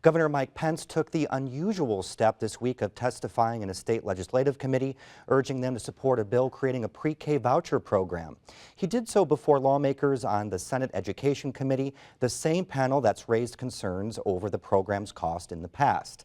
Governor Mike Pence took the unusual step this week of testifying in a state legislative committee, urging them to support a bill creating a pre-K voucher program. He did so before lawmakers on the Senate Education Committee, the same panel that's raised concerns over the program's cost in the past.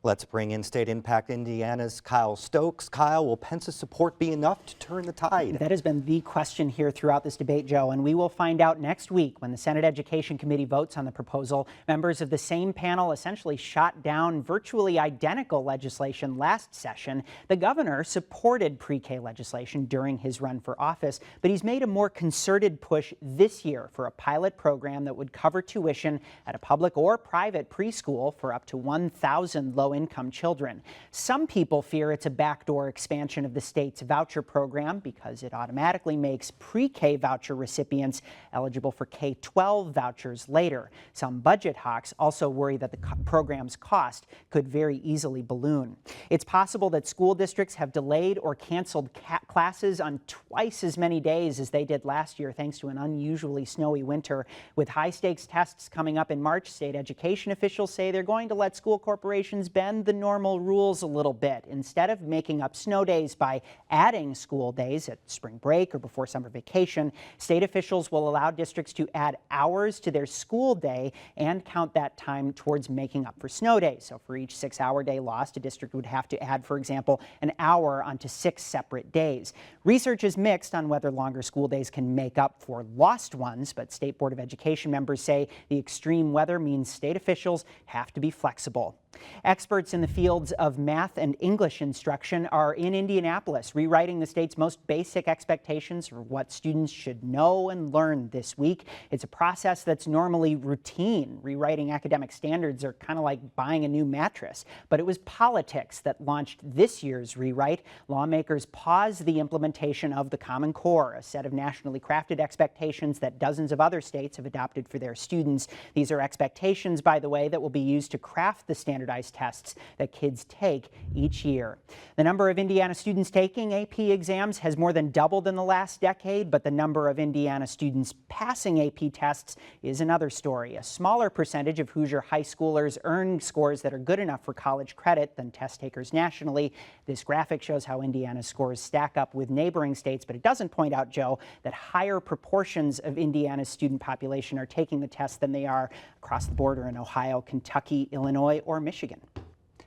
Let's bring in State Impact Indiana's Kyle Stokes. Kyle, will Pence's support be enough to turn the tide? That has been the question here throughout this debate, Joe, and we will find out next week when the Senate Education Committee votes on the proposal. Members of the same panel essentially shot down virtually identical legislation last session. The governor supported pre-K legislation during his run for office, but he's made a more concerted push this year for a pilot program that would cover tuition at a public or private preschool for up to 1,000 low-income children. Some people fear it's a backdoor expansion of the state's voucher program because it automatically makes pre-K voucher recipients eligible for K-12 vouchers later. Some budget hawks also worry that the program's cost could very easily balloon. It's possible that school districts have delayed or canceled classes on twice as many days as they did last year thanks to an unusually snowy winter. With high-stakes tests coming up in March, state education officials say they're going to let school corporations bend the normal rules a little bit. Instead of making up snow days by adding school days at spring break or before summer vacation, state officials will allow districts to add hours to their school day and count that time towards making up for snow days. So for each 6-hour day lost, a district would have to add, for example, an hour onto 6 separate days. Research is mixed on whether longer school days can make up for lost ones, but State Board of Education members say the extreme weather means state officials have to be flexible. Experts in the fields of math and English instruction are in Indianapolis, rewriting the state's most basic expectations for what students should know and learn this week. It's a process that's normally routine. Rewriting academic standards are kind of like buying a new mattress. But it was politics that launched this year's rewrite. Lawmakers paused the implementation of the Common Core, a set of nationally crafted expectations that dozens of other states have adopted for their students. These are expectations, by the way, that will be used to craft the standardized tests that kids take each year. The number of Indiana students taking AP exams has more than doubled in the last decade, but the number of Indiana students passing AP tests is another story. A smaller percentage of Hoosier high schoolers earn scores that are good enough for college credit than test takers nationally. This graphic shows how Indiana's scores stack up with neighboring states, but it doesn't point out, Joe, that higher proportions of Indiana's student population are taking the test than they are across the border in Ohio, Kentucky, Illinois, or Michigan.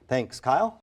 Thanks, Kyle.